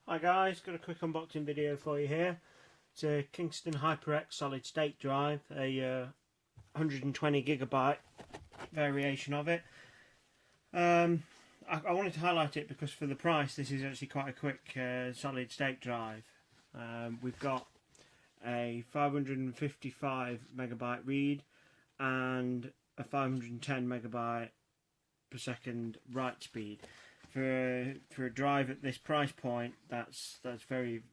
Hi guys, got a quick unboxing video for you here. It's a Kingston Hyper X solid state drive, a 120GB variation of it. I wanted to highlight it because for the price this is actually quite a quick solid state drive. We've got a 555MB read and a 510MB per second write speed. For a drive at this price point, that's very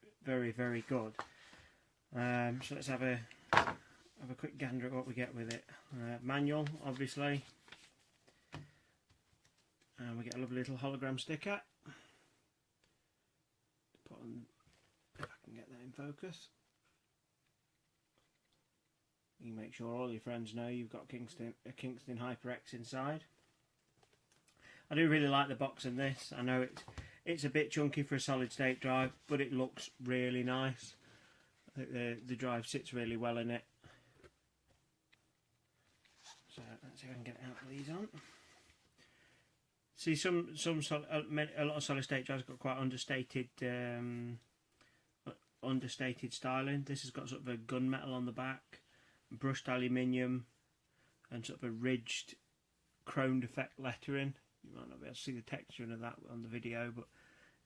good. So let's have a quick gander at what we get with it. Manual, obviously, and we get a lovely little hologram sticker. Put on, if I can get that in focus. You make sure all your friends know you've got a Kingston Hyper X inside. I do really like the box in this. I know it's a bit chunky for a solid state drive, but it looks really nice. I think the drive sits really well in it. So let's see if I can get out of these on. See, a lot of solid state drives got quite understated styling. This has got sort of a gunmetal on the back, brushed aluminium, and sort of a ridged chromed effect lettering. You might not be able to see the texturing of that on the video, but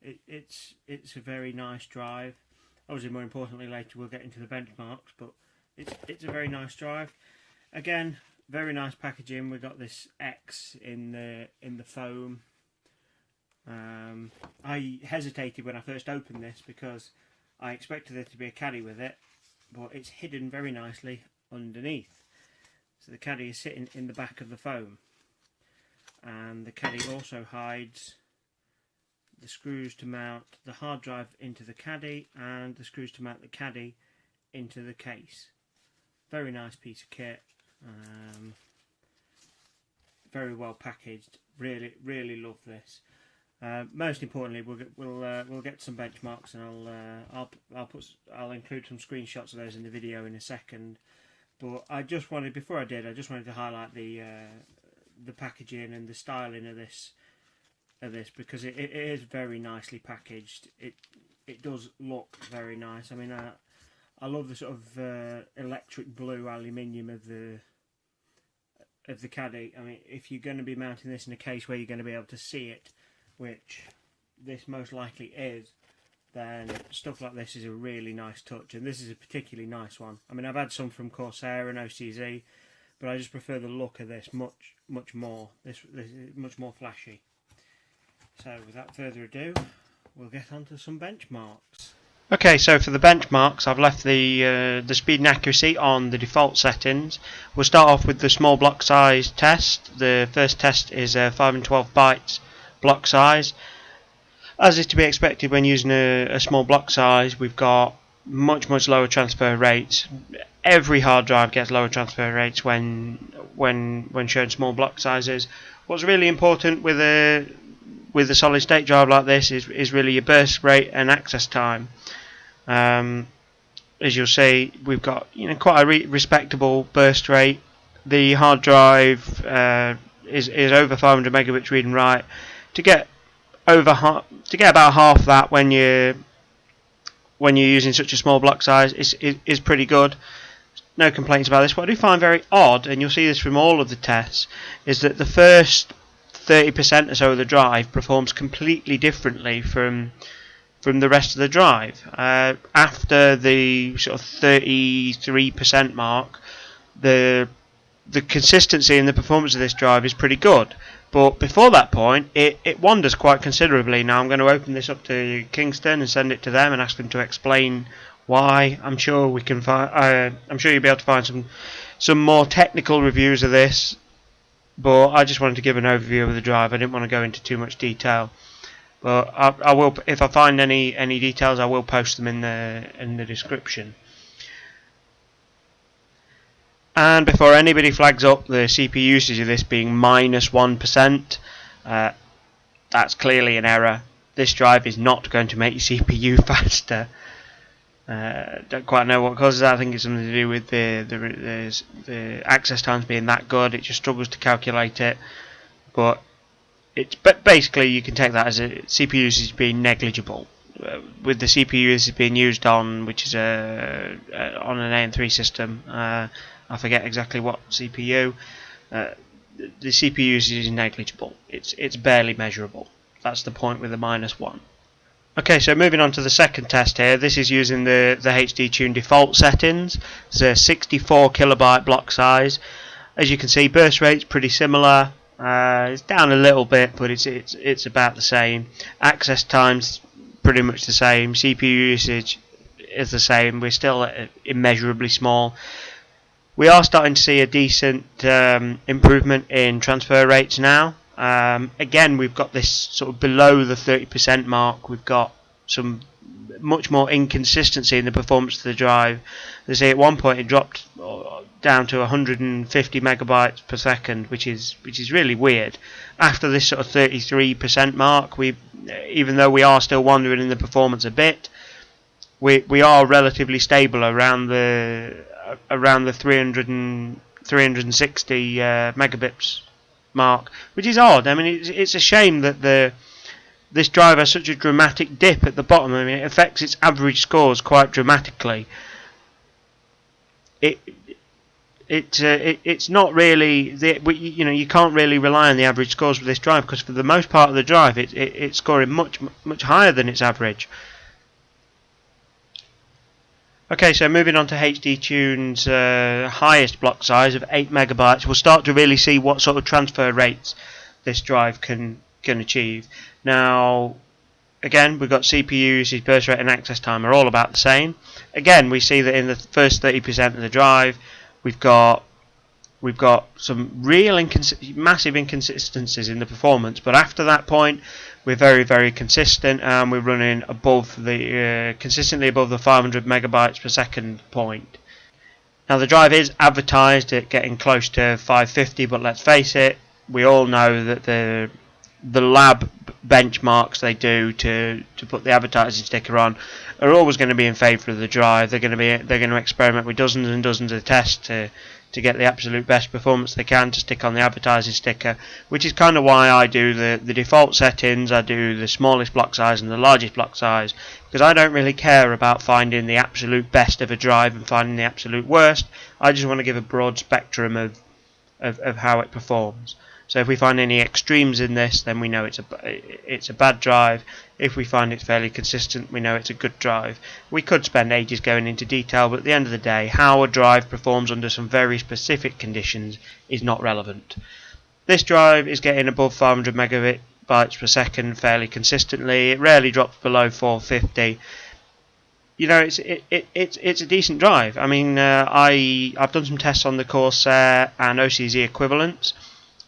it's a very nice drive. Obviously, more importantly, later we'll get into the benchmarks, but it's a very nice drive. Again, very nice packaging. We've got this X in the foam. I hesitated when I first opened this because I expected there to be a caddy with it, but it's hidden very nicely underneath. So the caddy is sitting in the back of the foam. And the caddy also hides the screws to mount the hard drive into the caddy and the screws to mount the caddy into the case. Very nice piece of kit, very well packaged. Really love this. Most importantly, we'll get some benchmarks, and I'll include some screenshots of those in the video in a second. But I just wanted to highlight the packaging and the styling of this because it is very nicely packaged. It does look very nice. I mean, I love the sort of electric blue aluminium of the caddy. I mean, if you're going to be mounting this in a case where you're going to be able to see it, which this most likely is, then stuff like this is a really nice touch, and this is a particularly nice one. I mean, I've had some from Corsair and OCZ, but I just prefer the look of this much more. This is much more flashy. So without further ado, we'll get on to some benchmarks. Okay, so for the benchmarks, I've left the speed and accuracy on the default settings. We'll start off with the small block size test. The first test is 512 bytes block size. As is to be expected when using a small block size, we've got much lower transfer rates. Every hard drive gets lower transfer rates when showing small block sizes. What's really important with a solid state drive like this is really your burst rate and access time. As you'll see, we've got quite a respectable burst rate. The hard drive is over 500 megabits read and write. To get about half that when you're using such a small block size is pretty good. No complaints about this. What I do find very odd, and you'll see this from all of the tests, is that the first 30% or so of the drive performs completely differently from the rest of the drive. After the sort of 33% mark, the consistency in the performance of this drive is pretty good. But before that point, it wanders quite considerably. Now I'm going to open this up to Kingston and send it to them and ask them to explain why. I'm sure we can find. I'm sure you'll be able to find some more technical reviews of this. But I just wanted to give an overview of the drive. I didn't want to go into too much detail. But I will, if I find any details, I will post them in the description. And before anybody flags up the CPU usage of this being -1%, that's clearly an error. This drive is not going to make your CPU faster. Don't quite know what causes that. I think it's something to do with the access times being that good. It just struggles to calculate it. But basically you can take that as a CPU usage being negligible. with the CPU this is being used on, which is on an AM3 system. I forget exactly what CPU. The CPU usage is negligible. It's barely measurable. That's the point with the -1. Okay, so moving on to the second test here. This is using the HD Tune default settings. It's a 64 kilobyte block size. As you can see, burst rate's pretty similar. It's down a little bit, but it's about the same. Access time's pretty much the same. CPU usage is the same. We're still immeasurably small. We are starting to see a decent improvement in transfer rates now. Again, we've got this sort of below the 30% mark. We've got some much more inconsistency in the performance of the drive. They say at one point it dropped down to 150 megabytes per second, which is really weird. After this sort of 33% mark, even though we are still wandering in the performance a bit, we are relatively stable around the 360 megabits mark, which is odd. I mean, it's a shame that this drive has such a dramatic dip at the bottom. I mean, it affects its average scores quite dramatically. It's not really you can't really rely on the average scores with this drive, because for the most part of the drive it's scoring much higher than its average. Okay, so moving on to HD Tune's highest block size of 8 megabytes, we'll start to really see what sort of transfer rates this drive can achieve. Now, again, we've got CPU usage, burst rate, and access time are all about the same. Again, we see that in the first 30% of the drive, we've got some real massive inconsistencies in the performance, but after that point, we're very, very consistent, and we're running consistently above the 500 megabytes per second point. Now, the drive is advertised at getting close to 550, but let's face it, we all know that the lab benchmarks they do to put the advertising sticker on are always going to be in favour of the drive. They're going to experiment with dozens and dozens of tests to get the absolute best performance they can to stick on the advertising sticker, which is kind of why I do the default settings. I do the smallest block size and the largest block size, because I don't really care about finding the absolute best of a drive and finding the absolute worst. I just want to give a broad spectrum of how it performs. So if we find any extremes in this, then we know it's a bad drive. If we find it's fairly consistent, we know it's a good drive. We could spend ages going into detail, but at the end of the day, how a drive performs under some very specific conditions is not relevant. This drive is getting above 500 megabytes per second fairly consistently. It rarely drops below 450. You know, it's a decent drive. I mean, I've done some tests on the Corsair and OCZ equivalents.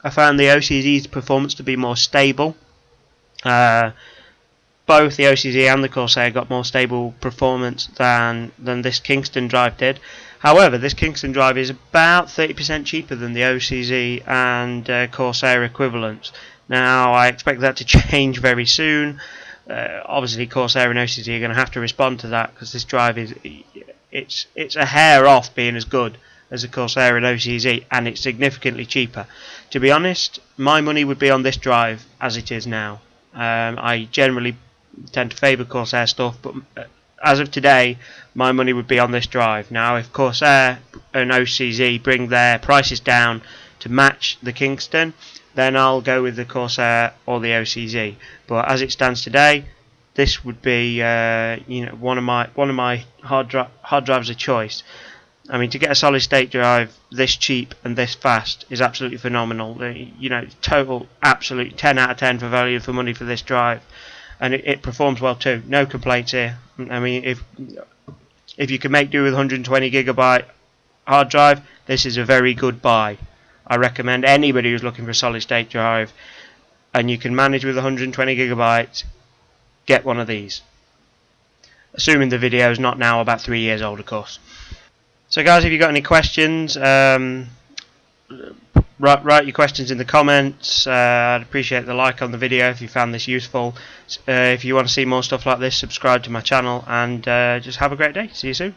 I found the OCZ's performance to be more stable. Both the OCZ and the Corsair got more stable performance than this Kingston drive did. However, this Kingston drive is about 30% cheaper than the OCZ and Corsair equivalents. Now, I expect that to change very soon. Obviously, Corsair and OCZ are going to have to respond to that, because this drive it's a hair off being as good as a Corsair and OCZ, and it's significantly cheaper. To be honest, my money would be on this drive as it is now. I generally tend to favour Corsair stuff, but as of today, my money would be on this drive. Now, if Corsair and OCZ bring their prices down to match the Kingston, then I'll go with the Corsair or the OCZ. But as it stands today, this would be one of my hard drives of choice. I mean, to get a solid state drive this cheap and this fast is absolutely phenomenal. Total absolute 10 out of 10 for value for money for this drive, and it performs well too. No complaints here. I mean, if you can make do with 120 gigabyte hard drive, this is a very good buy. I recommend anybody who's looking for a solid state drive and you can manage with 120 gigabytes, get one of these. Assuming the video is not now about 3 years old, of course. So guys, if you've got any questions, write your questions in the comments. I'd appreciate the like on the video if you found this useful. If you want to see more stuff like this, subscribe to my channel, and just have a great day. See you soon.